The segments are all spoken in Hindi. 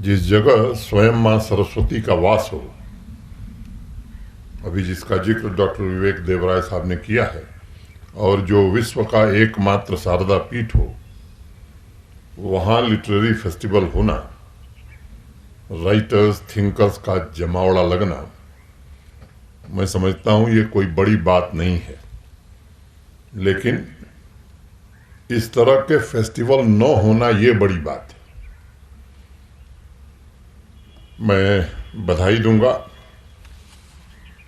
जिस जगह स्वयं मां सरस्वती का वास हो, अभी जिसका जिक्र डॉक्टर विवेक देवराय साहब ने किया है, और जो विश्व का एकमात्र शारदा पीठ हो, वहां लिटरेरी फेस्टिवल होना, राइटर्स थिंकर्स का जमावड़ा लगना, मैं समझता हूं ये कोई बड़ी बात नहीं है। लेकिन इस तरह के फेस्टिवल न होना ये बड़ी बात है। मैं बधाई दूंगा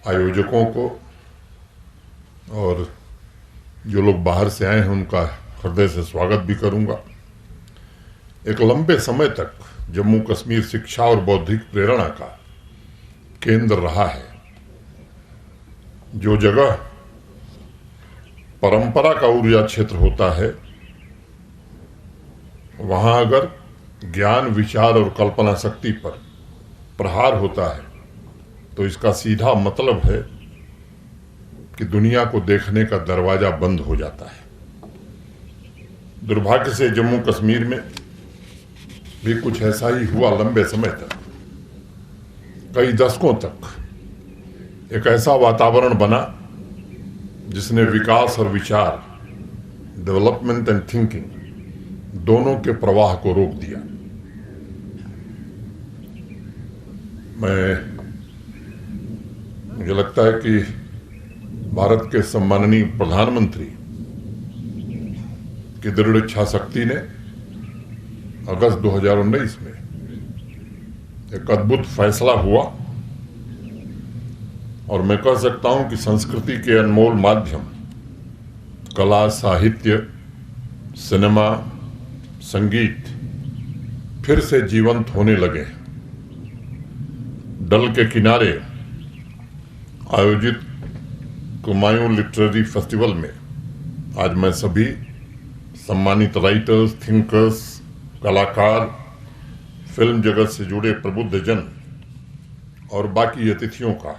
आयोजकों को, और जो लोग बाहर से आए हैं उनका हृदय से स्वागत भी करूंगा। एक लंबे समय तक जम्मू कश्मीर शिक्षा और बौद्धिक प्रेरणा का केंद्र रहा है। जो जगह परंपरा का ऊर्जा क्षेत्र होता है, वहां अगर ज्ञान, विचार और कल्पना शक्ति पर प्रहार होता है तो इसका सीधा मतलब है कि दुनिया को देखने का दरवाजा बंद हो जाता है। दुर्भाग्य से जम्मू कश्मीर में भी कुछ ऐसा ही हुआ। लंबे समय तक, कई दशकों तक एक ऐसा वातावरण बना जिसने विकास और विचार, डेवलपमेंट एंड थिंकिंग, दोनों के प्रवाह को रोक दिया। मुझे लगता है कि भारत के सम्माननीय प्रधानमंत्री की दृढ़ इच्छा शक्ति ने अगस्त 2019 में एक अद्भुत फैसला हुआ, और मैं कह सकता हूं कि संस्कृति के अनमोल माध्यम, कला, साहित्य, सिनेमा, संगीत फिर से जीवंत होने लगे। डल के किनारे आयोजित कुमायूं लिटरेरी फेस्टिवल में आज मैं सभी सम्मानित राइटर्स, थिंकर्स, कलाकार, फिल्म जगत से जुड़े प्रबुद्धजन और बाकी अतिथियों का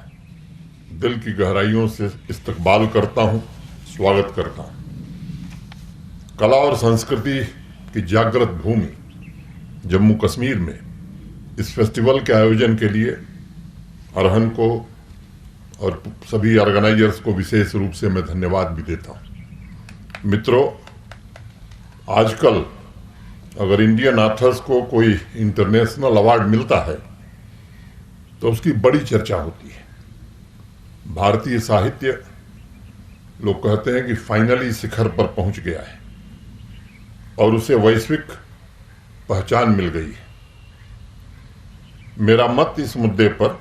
दिल की गहराइयों से इस्तकबाल करता हूं, स्वागत करता हूं। कला और संस्कृति की जागृत भूमि जम्मू कश्मीर में इस फेस्टिवल के आयोजन के लिए अरहन को और सभी ऑर्गेनाइजर्स को विशेष रूप से मैं धन्यवाद भी देता हूं। मित्रों, आजकल अगर इंडियन ऑथर्स को कोई इंटरनेशनल अवार्ड मिलता है तो उसकी बड़ी चर्चा होती है। भारतीय साहित्य, लोग कहते हैं कि फाइनली शिखर पर पहुंच गया है और उसे वैश्विक पहचान मिल गई है। मेरा मत इस मुद्दे पर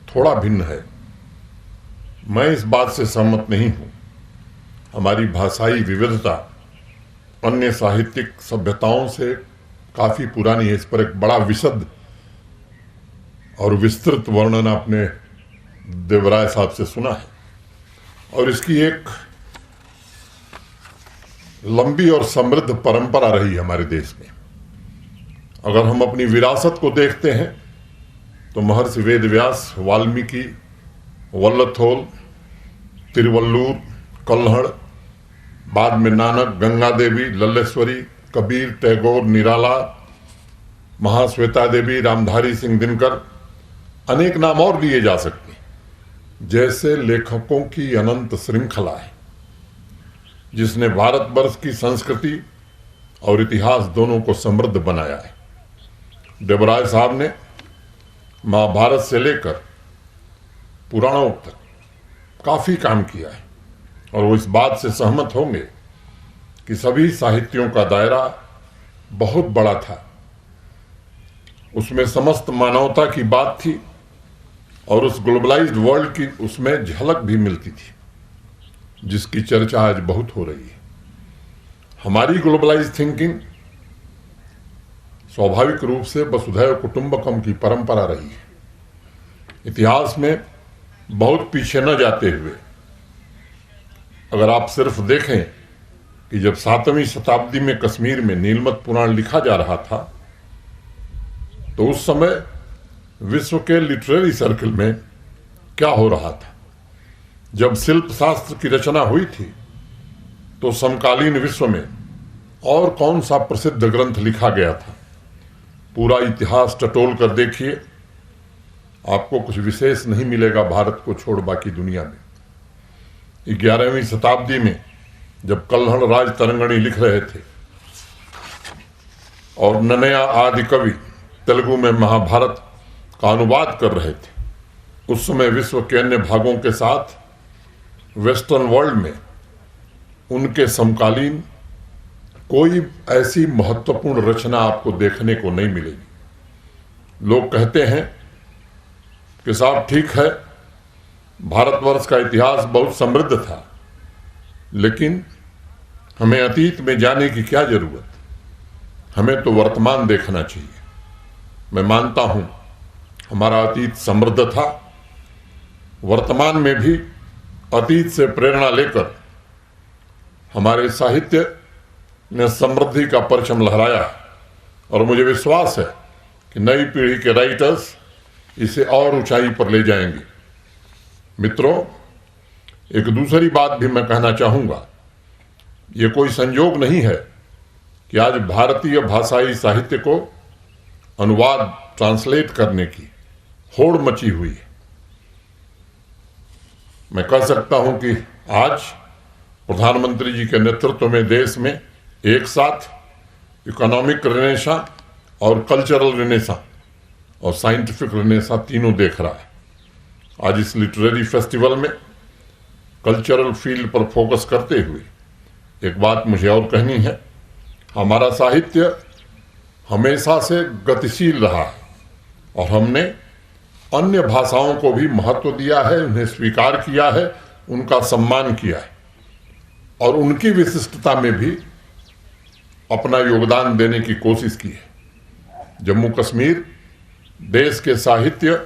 थोड़ा भिन्न है। मैं इस बात से सहमत नहीं हूं। हमारी भाषाई विविधता अन्य साहित्यिक सभ्यताओं से काफी पुरानी है। इस पर एक बड़ा विशद और विस्तृत वर्णन आपने देवराय साहब से सुना है, और इसकी एक लंबी और समृद्ध परंपरा रही हमारे देश में। अगर हम अपनी विरासत को देखते हैं तो महर्षि वेदव्यास, वाल्मीकि, वल्लथोल, तिरुवल्लुर, कल्हड़, बाद में नानक, गंगा देवी, लल्लेश्वरी, कबीर, टैगोर, निराला, महाश्वेता देवी, रामधारी सिंह दिनकर, अनेक नाम और लिए जा सकते हैं। जैसे लेखकों की अनंत श्रृंखला है जिसने भारतवर्ष की संस्कृति और इतिहास दोनों को समृद्ध बनाया है। देवराय साहब ने महाभारत से लेकर पुराणों तक काफी काम किया है, और वो इस बात से सहमत होंगे कि सभी साहित्यों का दायरा बहुत बड़ा था। उसमें समस्त मानवता की बात थी, और उस ग्लोबलाइज्ड वर्ल्ड की उसमें झलक भी मिलती थी, जिसकी चर्चा आज बहुत हो रही है। हमारी ग्लोबलाइज्ड थिंकिंग स्वाभाविक रूप से वसुधैव कुटुंबकम की परंपरा रही है। इतिहास में बहुत पीछे न जाते हुए अगर आप सिर्फ देखें कि जब 7वीं शताब्दी में कश्मीर में नीलमत पुराण लिखा जा रहा था, तो उस समय विश्व के लिटरेरी सर्कल में क्या हो रहा था। जब शिल्प शास्त्र की रचना हुई थी तो समकालीन विश्व में और कौन सा प्रसिद्ध ग्रंथ लिखा गया था। पूरा इतिहास टटोल कर देखिए, आपको कुछ विशेष नहीं मिलेगा भारत को छोड़ बाकी दुनिया में। 11वीं शताब्दी में जब कल्हड़ राज तरंगणी लिख रहे थे और नन्नया आदि कवि तेलुगु में महाभारत का अनुवाद कर रहे थे, उस समय विश्व के अन्य भागों के साथ वेस्टर्न वर्ल्ड में उनके समकालीन कोई ऐसी महत्वपूर्ण रचना आपको देखने को नहीं मिलेगी। लोग कहते हैं कि साहब ठीक है, भारतवर्ष का इतिहास बहुत समृद्ध था, लेकिन हमें अतीत में जाने की क्या जरूरत, हमें तो वर्तमान देखना चाहिए। मैं मानता हूं हमारा अतीत समृद्ध था, वर्तमान में भी अतीत से प्रेरणा लेकर हमारे साहित्य ने समृद्धि का परचम लहराया है और मुझे विश्वास है कि नई पीढ़ी के राइटर्स इसे और ऊंचाई पर ले जाएंगे। मित्रों, एक दूसरी बात भी मैं कहना चाहूंगा, ये कोई संयोग नहीं है कि आज भारतीय भाषाई साहित्य को अनुवाद ट्रांसलेट करने की होड़ मची हुई है। मैं कह सकता हूं कि आज प्रधानमंत्री जी के नेतृत्व में देश में एक साथ इकोनॉमिक रेनेसां और कल्चरल रेनेसां और साइंटिफिक रेनेसां तीनों देख रहा है। आज इस लिटरेरी फेस्टिवल में कल्चरल फील्ड पर फोकस करते हुए एक बात मुझे और कहनी है, हमारा साहित्य हमेशा से गतिशील रहा है और हमने अन्य भाषाओं को भी महत्व दिया है, उन्हें स्वीकार किया है, उनका सम्मान किया है और उनकी विशिष्टता में भी अपना योगदान देने की कोशिश की है। जम्मू कश्मीर देश के साहित्य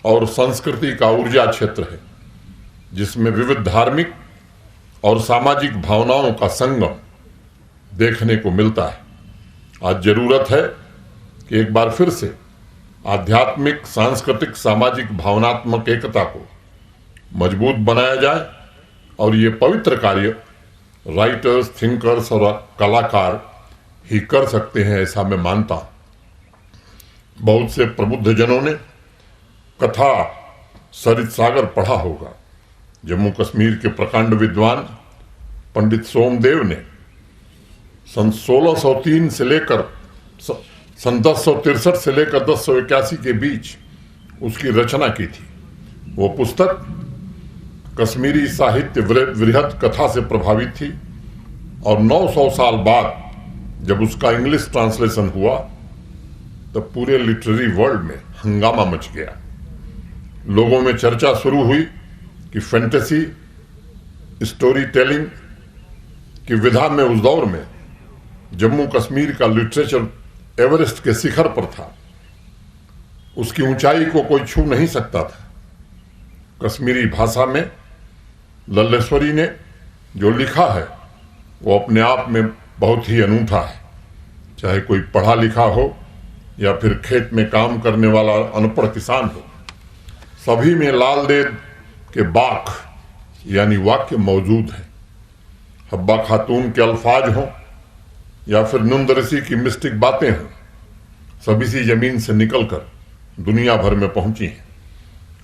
और संस्कृति का ऊर्जा क्षेत्र है, जिसमें विविध धार्मिक और सामाजिक भावनाओं का संगम देखने को मिलता है। आज जरूरत है कि एक बार फिर से आध्यात्मिक, सांस्कृतिक, सामाजिक, भावनात्मक एकता को मजबूत बनाया जाए और ये पवित्र कार्य राइटर्स, थिंकर्स और कलाकार ही कर सकते हैं, ऐसा मैं मानता हूं। बहुत से प्रबुद्ध जनों ने कथा सरित सागर पढ़ा होगा। जम्मू कश्मीर के प्रकांड विद्वान पंडित सोमदेव ने सन 1603 से लेकर सन 1063 से लेकर 1081 के बीच उसकी रचना की थी। वो पुस्तक कश्मीरी साहित्य वृहत कथा से प्रभावित थी और 900 साल बाद जब उसका इंग्लिश ट्रांसलेशन हुआ तब पूरे लिटरेरी वर्ल्ड में हंगामा मच गया। लोगों में चर्चा शुरू हुई कि फैंटेसी स्टोरी टेलिंग की विधा में उस दौर में जम्मू कश्मीर का लिटरेचर एवरेस्ट के शिखर पर था, उसकी ऊंचाई को कोई छू नहीं सकता था। कश्मीरी भाषा में लल्लेश्वरी ने जो लिखा है वो अपने आप में बहुत ही अनूठा है। चाहे कोई पढ़ा लिखा हो या फिर खेत में काम करने वाला अनपढ़ किसान हो, सभी में लाल देद के बाख यानी वाक्य मौजूद है। हब्बा खातून के अल्फाज हों या फिर नुंद ऋषि की मिस्टिक बातें हों, सभी सी जमीन से निकलकर दुनिया भर में पहुंची हैं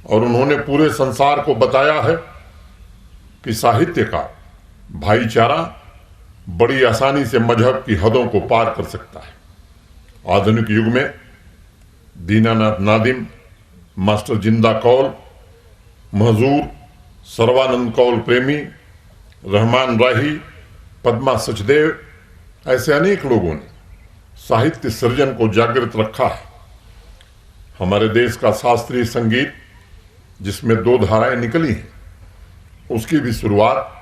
और उन्होंने पूरे संसार को बताया है कि साहित्य का भाईचारा बड़ी आसानी से मजहब की हदों को पार कर सकता है। आधुनिक युग में दीनानाथ नादिम, मास्टर जिंदा कौल, महजूर, सर्वानंद कौल प्रेमी, रहमान राही, पद्मा सचदेव, ऐसे अनेक लोगों ने साहित्य सृजन को जागृत रखा है। हमारे देश का शास्त्रीय संगीत जिसमें 2 धाराएं निकली हैं, उसकी भी शुरुआत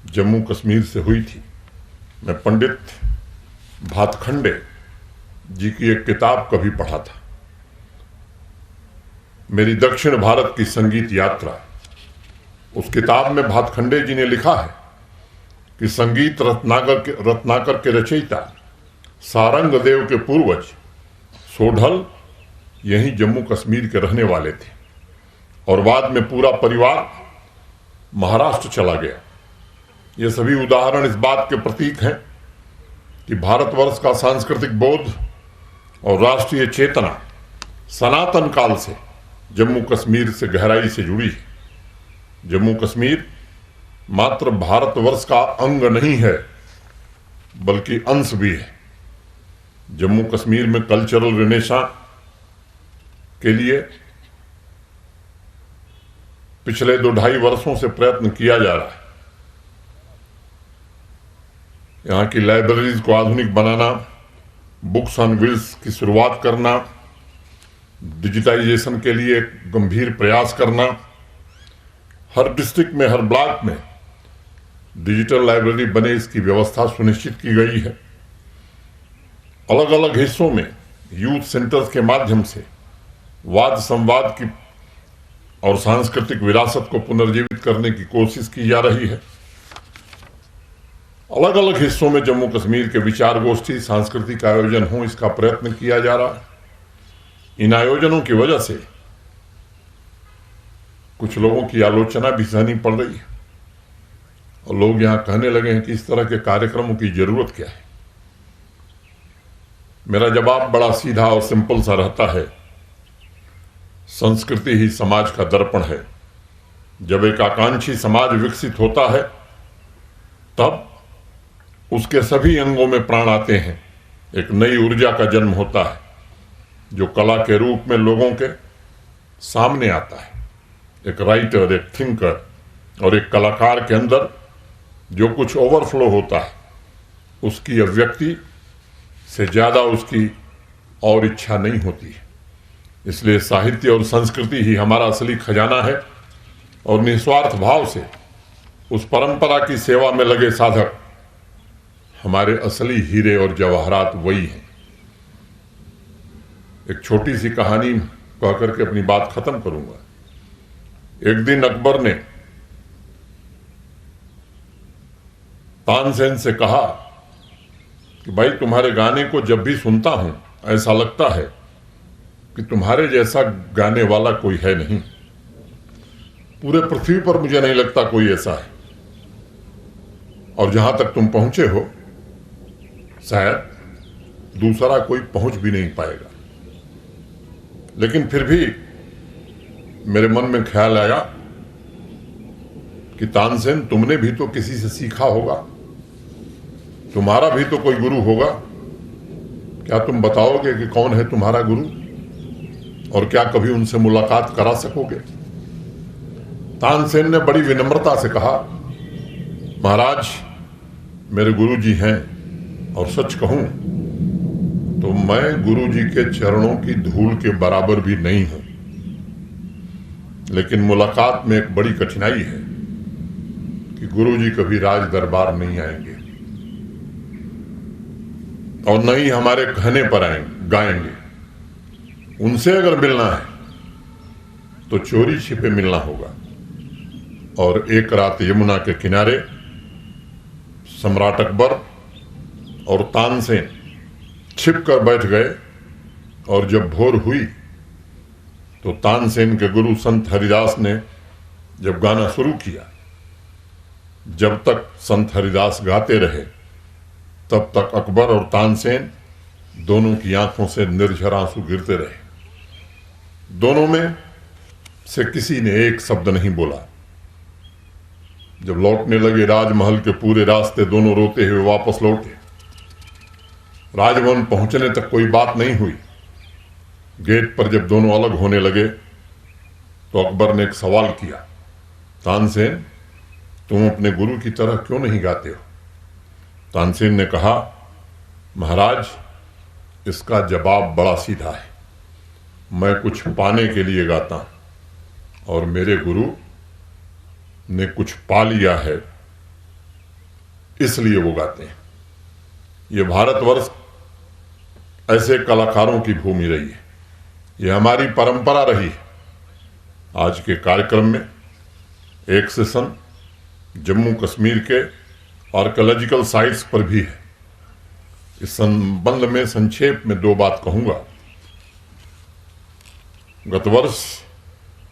जम्मू कश्मीर से हुई थी। मैं पंडित भातखंडे जी की एक किताब कभी पढ़ा था, मेरी दक्षिण भारत की संगीत यात्रा। उस किताब में भातखंडे जी ने लिखा है कि संगीत रत्नाकर के रचयिता सारंग देव के पूर्वज सोढल यहीं जम्मू कश्मीर के रहने वाले थे और बाद में पूरा परिवार महाराष्ट्र चला गया। ये सभी उदाहरण इस बात के प्रतीक हैं कि भारतवर्ष का सांस्कृतिक बोध और राष्ट्रीय चेतना सनातन काल से जम्मू कश्मीर से गहराई से जुड़ी है। जम्मू कश्मीर मात्र भारतवर्ष का अंग नहीं है बल्कि अंश भी है। जम्मू कश्मीर में कल्चरल रिनेसां के लिए पिछले 2-2.5 वर्षों से प्रयत्न किया जा रहा है। यहाँ की लाइब्रेरीज को आधुनिक बनाना, बुक्स ऑन व्हील्स की शुरुआत करना, डिजिटाइजेशन के लिए गंभीर प्रयास करना, हर डिस्ट्रिक्ट में, हर ब्लॉक में डिजिटल लाइब्रेरी बने, इसकी व्यवस्था सुनिश्चित की गई है। अलग अलग हिस्सों में यूथ सेंटर्स के माध्यम से वाद संवाद की और सांस्कृतिक विरासत को पुनर्जीवित करने की कोशिश की जा रही है। अलग अलग हिस्सों में जम्मू कश्मीर के विचार गोष्ठी, सांस्कृतिक आयोजन हो, इसका प्रयत्न किया जा रहा है। इन आयोजनों की वजह से कुछ लोगों की आलोचना भी सहनी पड़ रही है और लोग यहां कहने लगे हैं कि इस तरह के कार्यक्रमों की जरूरत क्या है। मेरा जवाब बड़ा सीधा और सिंपल सा रहता है, संस्कृति ही समाज का दर्पण है। जब एक आकांक्षी समाज विकसित होता है तब उसके सभी अंगों में प्राण आते हैं, एक नई ऊर्जा का जन्म होता है जो कला के रूप में लोगों के सामने आता है। एक राइटर, एक थिंकर और एक कलाकार के अंदर जो कुछ ओवरफ्लो होता है उसकी अभिव्यक्ति से ज्यादा उसकी और इच्छा नहीं होती है। इसलिए साहित्य और संस्कृति ही हमारा असली खजाना है और निस्वार्थ भाव से उस परंपरा की सेवा में लगे साधक हमारे असली हीरे और जवाहरात वही हैं। एक छोटी सी कहानी कहकर के अपनी बात खत्म करूंगा। एक दिन अकबर ने तानसेन से कहा कि भाई, तुम्हारे गाने को जब भी सुनता हूं ऐसा लगता है कि तुम्हारे जैसा गाने वाला कोई है नहीं। पूरे पृथ्वी पर मुझे नहीं लगता कोई ऐसा है, और जहां तक तुम पहुंचे हो शायद दूसरा कोई पहुंच भी नहीं पाएगा। लेकिन फिर भी मेरे मन में ख्याल आया कि तानसेन, तुमने भी तो किसी से सीखा होगा, तुम्हारा भी तो कोई गुरु होगा। क्या तुम बताओगे कि कौन है तुम्हारा गुरु और क्या कभी उनसे मुलाकात करा सकोगे? तानसेन ने बड़ी विनम्रता से कहा, महाराज, मेरे गुरु जी हैं और सच कहूं तो मैं गुरु जी के चरणों की धूल के बराबर भी नहीं हूं। लेकिन मुलाकात में एक बड़ी कठिनाई है कि गुरु जी कभी राज दरबार नहीं आएंगे और न ही हमारे कहने पर गाएंगे। उनसे अगर मिलना है तो चोरी छिपे मिलना होगा। और एक रात यमुना के किनारे सम्राट अकबर और तानसेन छिप कर बैठ गए और जब भोर हुई तो तानसेन के गुरु संत हरिदास ने जब गाना शुरू किया, जब तक संत हरिदास गाते रहे तब तक अकबर और तानसेन दोनों की आंखों से निर्झर आंसू गिरते रहे। दोनों में से किसी ने एक शब्द नहीं बोला। जब लौटने लगे राजमहल के पूरे रास्ते दोनों रोते हुए वापस लौटे। राजभवन पहुंचने तक कोई बात नहीं हुई। गेट पर जब दोनों अलग होने लगे तो अकबर ने एक सवाल किया, तानसेन, तुम अपने गुरु की तरह क्यों नहीं गाते हो? तानसेन ने कहा, महाराज, इसका जवाब बड़ा सीधा है। मैं कुछ पाने के लिए गाता हूं और मेरे गुरु ने कुछ पा लिया है, इसलिए वो गाते हैं। ये भारतवर्ष ऐसे कलाकारों की भूमि रही है, ये हमारी परंपरा रही है। आज के कार्यक्रम में एक सेशन जम्मू कश्मीर के आर्कियोलॉजिकल साइट्स पर भी है। इस संबंध में संक्षेप में 2 बात कहूंगा। गत वर्ष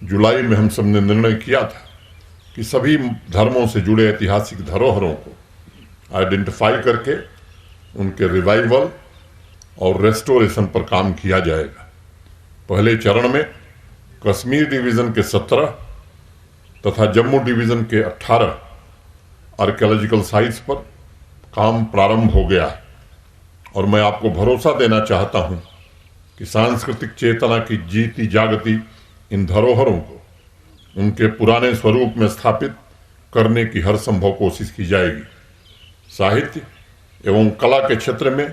जुलाई में हम सब ने निर्णय किया था कि सभी धर्मों से जुड़े ऐतिहासिक धरोहरों को आइडेंटिफाई करके उनके रिवाइवल और रेस्टोरेशन पर काम किया जाएगा। पहले चरण में कश्मीर डिवीजन के 17 तथा जम्मू डिवीजन के 18 आर्कियोलॉजिकल साइट्स पर काम प्रारंभ हो गया है और मैं आपको भरोसा देना चाहता हूं कि सांस्कृतिक चेतना की जीती जागती इन धरोहरों को उनके पुराने स्वरूप में स्थापित करने की हर संभव कोशिश की जाएगी। साहित्य एवं कला के क्षेत्र में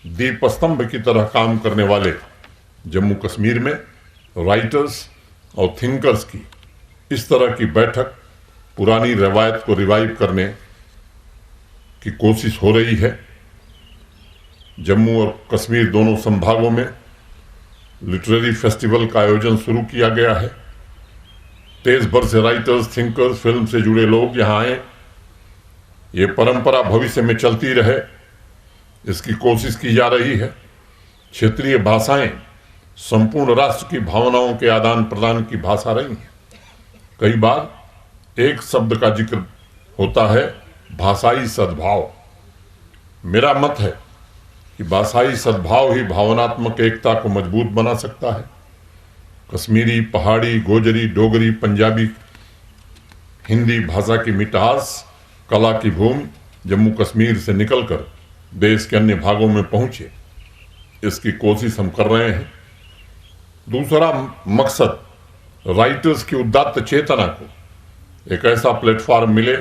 दीप स्तंभ की तरह काम करने वाले जम्मू कश्मीर में राइटर्स और थिंकर्स की इस तरह की बैठक पुरानी रवायत को रिवाइव करने की कोशिश हो रही है। जम्मू और कश्मीर दोनों संभागों में लिटरेरी फेस्टिवल का आयोजन शुरू किया गया है। देश भर से राइटर्स, थिंकर्स, फिल्म से जुड़े लोग यहाँ आए। ये परंपरा भविष्य में चलती रहे, इसकी कोशिश की जा रही है। क्षेत्रीय भाषाएं संपूर्ण राष्ट्र की भावनाओं के आदान प्रदान की भाषा रही हैं। कई बार एक शब्द का जिक्र होता है, भाषाई सद्भाव। मेरा मत है कि भाषाई सद्भाव ही भावनात्मक एकता को मजबूत बना सकता है। कश्मीरी, पहाड़ी, गोजरी, डोगरी, पंजाबी, हिंदी भाषा की मिठास, कला की भूमि जम्मू कश्मीर से निकलकर देश के अन्य भागों में पहुंचे, इसकी कोशिश हम कर रहे हैं। दूसरा मकसद राइटर्स की उदात्त चेतना को एक ऐसा प्लेटफॉर्म मिले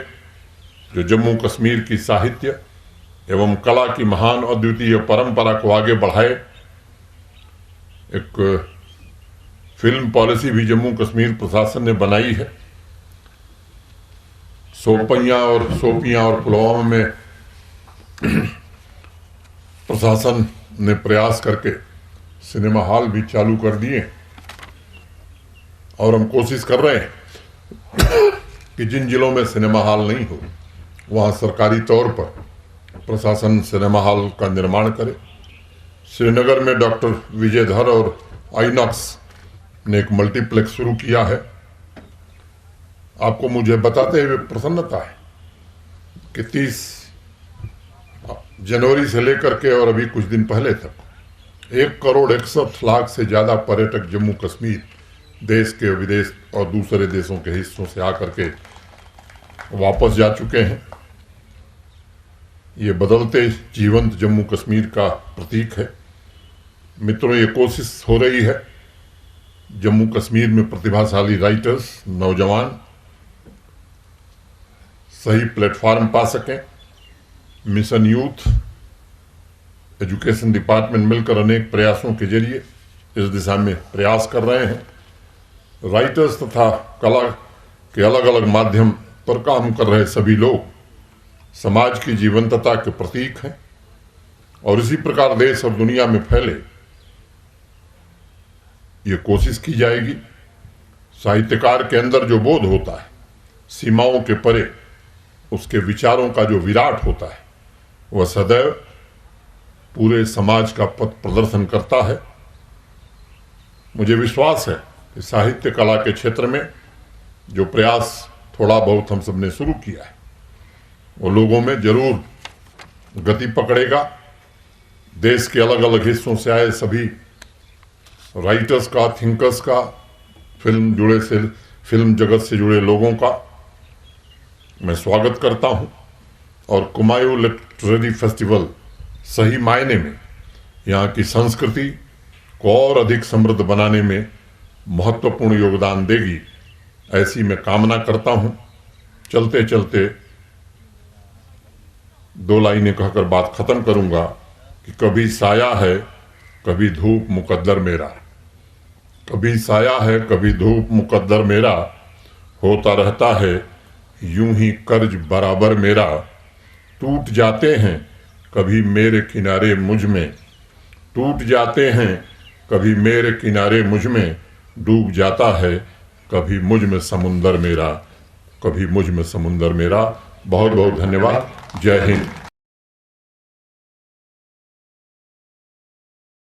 जो जम्मू कश्मीर की साहित्य एवं कला की महान अद्वितीय परंपरा को आगे बढ़ाए। एक फिल्म पॉलिसी भी जम्मू कश्मीर प्रशासन ने बनाई है। शोपियां और पुलवामा में प्रशासन ने प्रयास करके सिनेमा हॉल भी चालू कर दिए और हम कोशिश कर रहे हैं कि जिन जिलों में सिनेमा हॉल नहीं हो वहां सरकारी तौर पर प्रशासन सिनेमा हॉल का निर्माण करे। श्रीनगर में डॉक्टर विजयधर और आइनॉक्स ने एक मल्टीप्लेक्स शुरू किया है। आपको मुझे बताते हुए प्रसन्नता है कि 30 जनवरी से लेकर के और अभी कुछ दिन पहले तक 1,61,00,000 से ज्यादा पर्यटक जम्मू कश्मीर देश के विदेश और दूसरे देशों के हिस्सों से आकर के वापस जा चुके हैं। ये बदलते जीवंत जम्मू कश्मीर का प्रतीक है। मित्रों, ये कोशिश हो रही है जम्मू कश्मीर में प्रतिभाशाली राइटर्स, नौजवान सही प्लेटफॉर्म पा सकें। मिशन यूथ, एजुकेशन डिपार्टमेंट मिलकर अनेक प्रयासों के जरिए इस दिशा में प्रयास कर रहे हैं। राइटर्स तथा कला के अलग अलग माध्यम पर काम कर रहे सभी लोग समाज की जीवंतता के प्रतीक हैं और इसी प्रकार देश और दुनिया में फैले, ये कोशिश की जाएगी। साहित्यकार के अंदर जो बोध होता है, सीमाओं के परे उसके विचारों का जो विराट होता है, वह सदैव पूरे समाज का पथ प्रदर्शन करता है। मुझे विश्वास है कि साहित्य कला के क्षेत्र में जो प्रयास थोड़ा बहुत हम सबने शुरू किया है वो लोगों में जरूर गति पकड़ेगा। देश के अलग अलग हिस्सों से आए सभी राइटर्स का, थिंकर्स का, फिल्म जगत से जुड़े लोगों का मैं स्वागत करता हूं और कुमायूं लिटरेरी फेस्टिवल सही मायने में यहाँ की संस्कृति को और अधिक समृद्ध बनाने में महत्वपूर्ण योगदान देगी, ऐसी मैं कामना करता हूं। चलते चलते 2 लाइनें कहकर बात खत्म करूंगा कि कभी साया है कभी धूप मुकद्दर मेरा, कभी साया है कभी धूप मुकद्दर मेरा, होता रहता है यूं ही कर्ज बराबर मेरा। टूट जाते हैं कभी मेरे किनारे मुझ में, टूट जाते हैं कभी मेरे किनारे मुझ में, डूब जाता है कभी मुझ में समुंदर मेरा, कभी मुझ में समुंदर मेरा। बहुत बहुत धन्यवाद। जय हिंद।